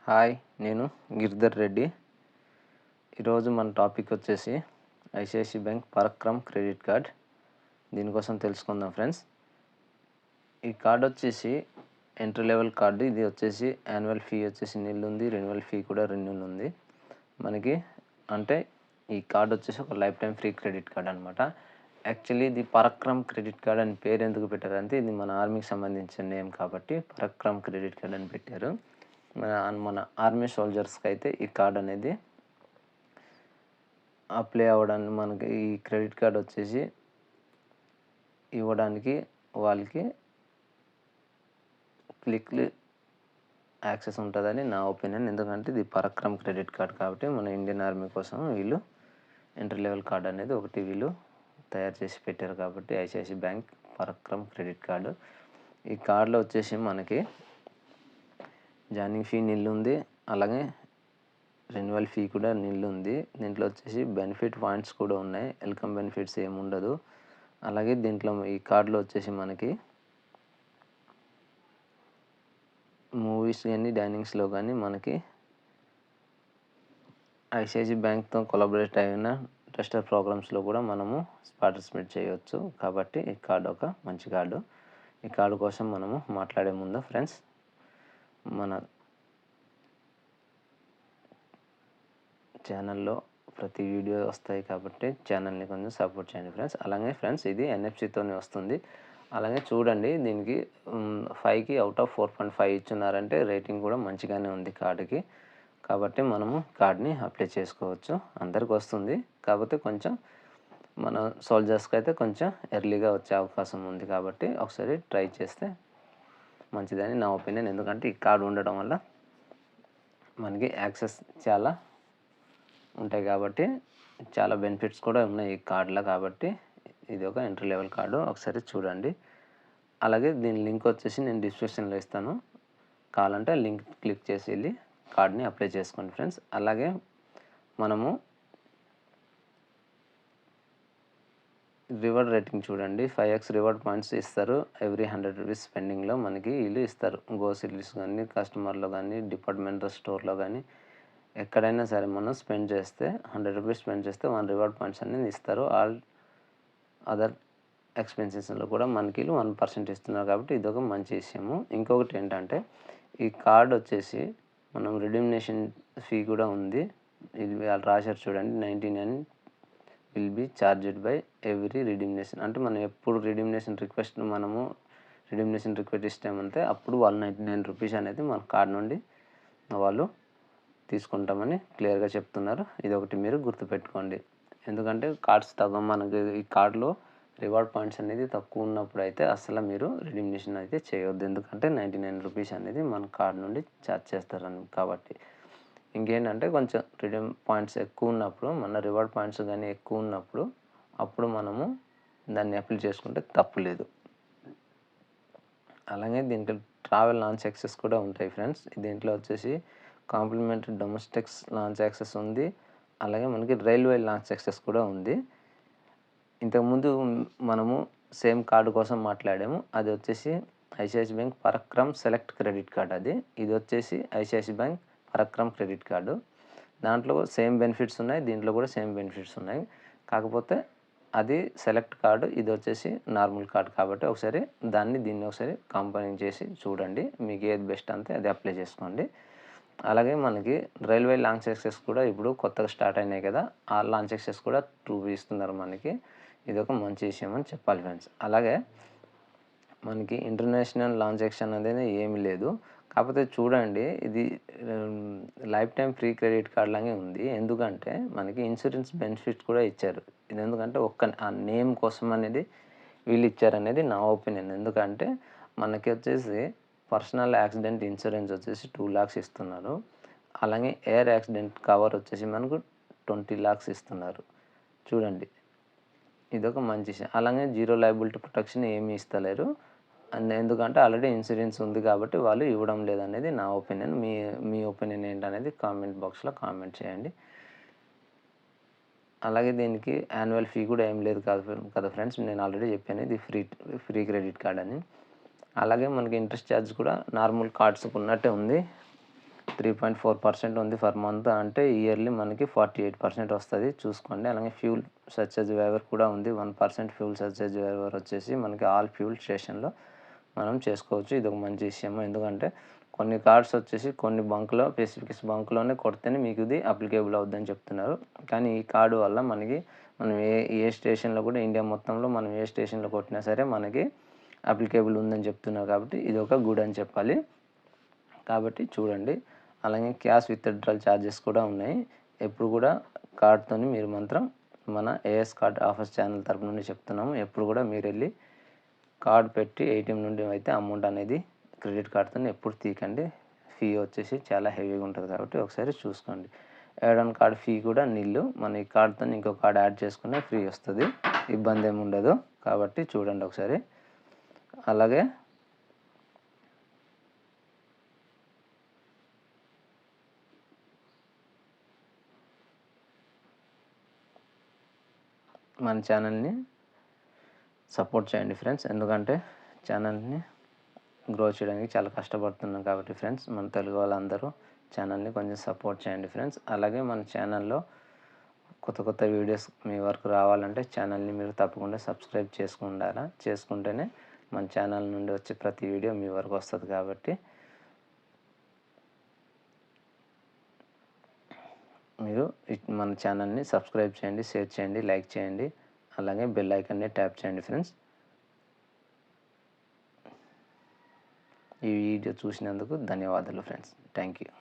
Hi, నేను గిరిధర్ రెడ్డి. ఈరోజు మన టాపిక్ వచ్చేసి ICICI bank Parakram credit card. దీనికోసం తెలుసుకుందాం ఫ్రెండ్స్. ఈ కార్డ్ వచ్చేసి ఎంట్రీ లెవెల్ కార్డు. ఇది వచ్చేసి యాన్యువల్ ఫీ వచ్చేసి నిల్ ఉంది, రెన్యువల్ ఫీ కూడా రెన్యువల్ ఉంది మనకి. అంటే ఈ కార్డ్ వచ్చేసి ఒక life time free credit card అనమాట. యాక్చువల్లీ ఇది పరాక్రమ్ క్రెడిట్ కార్డ్ అని పేరు ఎందుకు పెట్టారంటే ఇది మన ఆర్మీకి సంబంధించిన నేమ్ కాబట్టి పరాక్రమ్ క్రెడిట్ కార్డ్ అని పెట్టారు. మన ఆర్మీ సోల్జర్స్కి అయితే ఈ కార్డ్ అనేది అప్లై అవ్వడానికి మనకి ఈ క్రెడిట్ కార్డ్ వచ్చేసి ఇవ్వడానికి వాళ్ళకి క్లిక్లీ యాక్సెస్ ఉంటుందని నా ఒపీనియన్. ఎందుకంటే ఇది పరాక్రమ్ క్రెడిట్ కార్డ్ కాబట్టి మన ఇండియన్ ఆర్మీ కోసం వీళ్ళు ఎంట్రీ లెవెల్ కార్డ్ అనేది ఒకటి వీళ్ళు తయారు చేసి పెట్టారు కాబట్టి ICICI bank Parakram credit card. ఈ కార్డులో వచ్చేసి మనకి జాయినింగ్ ఫీ నిల్ ఉంది, అలాగే రెన్యువల్ ఫీ కూడా నిల్ ఉంది. దీంట్లో వచ్చేసి బెనిఫిట్ పాయింట్స్ కూడా ఉన్నాయి. వెల్కమ్ బెనిఫిట్స్ ఏమి ఉండదు. అలాగే దీంట్లో ఈ కార్డులో వచ్చేసి మనకి మూవీస్ కానీ డైనింగ్స్లో కానీ మనకి ఐసిఐసిఐ బ్యాంక్తో కొలాబరేట్ అయిన టెస్టర్ ప్రోగ్రామ్స్లో కూడా మనము పార్టిసిపేట్ చేయవచ్చు. కాబట్టి ఈ కార్డు ఒక మంచి కార్డు. ఈ కార్డు కోసం మనము మాట్లాడే ముందు ఫ్రెండ్స్, మన ఛానల్లో ప్రతి వీడియో వస్తాయి కాబట్టి ఛానల్ని కొంచెం సపోర్ట్ చేయండి ఫ్రెండ్స్. అలాగే ఫ్రెండ్స్ ఇది ఎన్ఎఫ్సితోనే వస్తుంది. అలాగే చూడండి, దీనికి 5కి అవుట్ ఆఫ్ 4.5 ఇచ్చున్నారంటే రేటింగ్ కూడా మంచిగానే ఉంది కార్డుకి. కాబట్టి మనము కార్డ్ని అప్లై చేసుకోవచ్చు. అందరికి వస్తుంది, కాకపోతే కొంచెం మన సోల్జర్స్కి అయితే కొంచెం ఎర్లీగా వచ్చే అవకాశం ఉంది. కాబట్టి ఒకసారి ట్రై చేస్తే మంచిదని నా ఒపీనియన్. ఎందుకంటే ఈ కార్డు ఉండడం వల్ల మనకి యాక్సెస్ చాలా ఉంటాయి కాబట్టి చాలా బెనిఫిట్స్ కూడా ఉన్నాయి ఈ కార్డులో. కాబట్టి ఇది ఒక ఎంట్రీ లెవెల్ కార్డు, ఒకసారి చూడండి. అలాగే దీని లింక్ వచ్చేసి నేను డిస్క్రిప్షన్లో ఇస్తాను. కావాలంటే లింక్ క్లిక్ చేసి వెళ్ళి కార్డ్ని అప్లై చేసుకోండి ఫ్రెండ్స్. అలాగే మనము రివార్డ్ రేటింగ్ చూడండి. 5x రివార్డ్ పాయింట్స్ ఇస్తారు ఎవ్రీ 100 రూపీస్ స్పెండింగ్లో మనకి వీళ్ళు ఇస్తారు. గో సిటీస్ కానీ, కస్టమర్లో కానీ, డిపార్ట్మెంటల్ స్టోర్లో కానీ, ఎక్కడైనా సరే మనం స్పెండ్ చేస్తే 100 రూపీస్ స్పెండ్ చేస్తే 1 రివార్డ్ పాయింట్స్ అనేది ఇస్తారు. ఆల్ అదర్ ఎక్స్పెన్సెస్లో కూడా మనకి 1% ఇస్తున్నారు కాబట్టి ఇదొక మంచి విషయము. ఇంకొకటి ఏంటంటే ఈ కార్డ్ వచ్చేసి మనం రిడీమ్నేషన్ ఫీ కూడా ఉంది. ఇది వాళ్ళు రాశారు చూడండి, 99 will be charged by every redemption. అంటే మనం ఎప్పుడు రిడీమ్నేషన్ రిక్వెస్ట్ ఇస్తామంటే అప్పుడు వాళ్ళు 99 రూపీస్ అనేది మన కార్డ్ నుండి వాళ్ళు తీసుకుంటామని క్లియర్గా చెప్తున్నారు. ఇది ఒకటి మీరు గుర్తుపెట్టుకోండి. ఎందుకంటే కార్డ్స్ మనకి ఈ కార్డులో రివార్డ్ పాయింట్స్ అనేది తక్కువ ఉన్నప్పుడు అయితే అసలు మీరు రిడీమ్నేషన్ అయితే చేయవద్దు. ఎందుకంటే 99 రూపీస్ అనేది మన కార్డ్ నుండి ఛార్జ్ చేస్తారని. కాబట్టి ఇంకేంటంటే కొంచెం రిడీమ్ పాయింట్స్ ఎక్కువ ఉన్నప్పుడు, మన రివార్డ్ పాయింట్స్ కానీ ఎక్కువ ఉన్నప్పుడు అప్పుడు మనము దాన్ని అప్లై చేసుకుంటే తప్పులేదు. అలాగే దీంట్లో ట్రావెల్ లాంచ్ యాక్సెస్ కూడా ఉంటాయి ఫ్రెండ్స్. దీంట్లో వచ్చేసి కాంప్లిమెంటరీ డొమెస్టిక్స్ లాంచ్ యాక్సెస్ ఉంది. అలాగే మనకి రైల్వే లాంచ్ యాక్సెస్ కూడా ఉంది. ఇంతకుముందు మనము సేమ్ కార్డు కోసం మాట్లాడాము. అది వచ్చేసి ICICI bank Parakram select credit card. ఇది వచ్చేసి ICICI bank Parakram credit card. దాంట్లో సేమ్ బెనిఫిట్స్ ఉన్నాయి, దీంట్లో కూడా సేమ్ బెనిఫిట్స్ ఉన్నాయి. కాకపోతే అది సెలెక్ట్ కార్డు, ఇది వచ్చేసి నార్మల్ కార్డు. కాబట్టి ఒకసారి దీన్ని ఒకసారి కంపేర్ చేసి చూడండి. మీకు ఏది బెస్ట్ అంతే అది అప్లై చేసుకోండి. అలాగే మనకి రైల్వే లాంచ్ యాక్సెస్ కూడా ఇప్పుడు కొత్తగా స్టార్ట్ అయినాయి కదా, ఆ లాంచ్ యాక్సెస్ కూడా 2 ఇస్తున్నారు మనకి. ఇది ఒక మంచి విషయం అని చెప్పాలి ఫ్రెండ్స్. అలాగే మనకి ఇంటర్నేషనల్ లాంచ్ యాక్షన్ అనేది ఏమీ లేదు. కాకపోతే చూడండి, ఇది life time free credit card లాగే ఉంది. ఎందుకంటే మనకి ఇన్సూరెన్స్ బెనిఫిట్ కూడా ఇచ్చారు. ఇది ఎందుకంటే ఆ నేమ్ కోసం అనేది వీళ్ళు ఇచ్చారనేది నా ఒపీనియన్. ఎందుకంటే మనకి వచ్చేసి పర్సనల్ యాక్సిడెంట్ ఇన్సూరెన్స్ వచ్చేసి 2 lakhs ఇస్తున్నారు. అలాగే ఎయిర్ యాక్సిడెంట్ కవర్ వచ్చేసి మనకు 20 lakhs ఇస్తున్నారు. చూడండి, ఇదొక మంచి విషయం. అలాగే జీరో లయబిలిటీ ప్రొటెక్షన్ ఏమీ ఇస్తలేరు. ఎందుకంటే ఆల్రెడీ ఇన్సూరెన్స్ ఉంది కాబట్టి వాళ్ళు ఇవ్వడం లేదనేది నా ఒపీనియన్. మీ ఒపీనియన్ ఏంటనేది కామెంట్ బాక్స్లో కామెంట్ చేయండి. అలాగే దీనికి యాన్యువల్ ఫీ కూడా ఏం లేదు కదా ఫ్రెండ్స్. నేను ఆల్రెడీ చెప్పాను ఇది ఫ్రీ క్రెడిట్ కార్డ్ అని. అలాగే మనకి ఇంట్రెస్ట్ ఛార్జ్ కూడా నార్మల్ కార్డ్స్కి ఉన్నట్టే ఉంది. 3.4% ఉంది ఫర్ మంత్, అంటే ఇయర్లీ మనకి 48% వస్తుంది చూసుకోండి. అలాగే ఫ్యూల్ సర్చార్జ్ వేవర్ కూడా ఉంది. 1% ఫ్యూల్ సర్చార్జ్ వేవర్ వచ్చేసి మనకి ఆల్ ఫ్యూల్ స్టేషన్లో మనం చేసుకోవచ్చు. ఇది ఒక మంచి విషయము. ఎందుకంటే కొన్ని కార్డ్స్ వచ్చేసి కొన్ని బంక్లో స్పెసిఫిక్ బంక్లోనే కొడితేనే మీకు ఇది అప్లికేబుల్ అవుద్దని చెప్తున్నారు. కానీ ఈ కార్డు వల్ల మనకి మనం ఏ స్టేషన్లో కూడా ఇండియా మొత్తంలో మనం ఏ స్టేషన్లో కొట్టినా సరే మనకి అప్లికేబుల్ ఉందని చెప్తున్నారు. కాబట్టి ఇది ఒక గుడ్ అని చెప్పాలి. కాబట్టి చూడండి. అలాగే క్యాష్ విత్‌డ్రాల్ ఛార్జెస్ కూడా ఉన్నాయి. ఎప్పుడు కూడా కార్డ్‌తో మీరు మాత్రం మన ఏఎస్ కార్డ్ ఆఫర్స్ ఛానల్ తరపు నుండి చెప్తున్నాము. ఎప్పుడు కూడా మీరు వెళ్ళి కార్డ్ పెట్టి ఏటీఎం నుండి అయితే అమౌంట్ అనేది క్రెడిట్ కార్డ్‌తో ఎప్పుడు తీయకండి. ఫీ వచ్చేసి చాలా హెవీగా ఉంటుంది కాబట్టి ఒకసారి చూసుకోండి. యాడ్ ఆన్ కార్డ్ ఫీ కూడా నిల్లు. మన ఈ కార్డ్‌తో ఇంకో కార్డ్ యాడ్ చేసుకునే ఫ్రీ వస్తుంది. ఇబ్బంది ఏమి ఉండదు. కాబట్టి చూడండి ఒకసారి. అలాగే మన ఛానల్ని సపోర్ట్ చేయండి ఫ్రెండ్స్. ఎందుకంటే ఛానల్ని గ్రో చేయడానికి చాలా కష్టపడుతున్నాం కాబట్టి ఫ్రెండ్స్, మన తెలుగు వాళ్ళందరూ ఛానల్ని కొంచెం సపోర్ట్ చేయండి ఫ్రెండ్స్. అలాగే మన ఛానల్లో కొత్త వీడియోస్ మీ వరకు రావాలంటే ఛానల్ని మీరు తప్పకుండా సబ్స్క్రైబ్ చేసుకుంటేనే మన ఛానల్ నుండి వచ్చే ప్రతి వీడియో మీ వరకు వస్తుంది. కాబట్టి మీరు మన ఛానల్ని సబ్స్క్రైబ్ చేయండి, షేర్ చేయండి, లైక్ చేయండి. అలాగే బెల్ ఐకాన్ని ట్యాప్ చేయండి ఫ్రెండ్స్. ఈ వీడియో చూసినందుకు ధన్యవాదాలు ఫ్రెండ్స్. Thank you.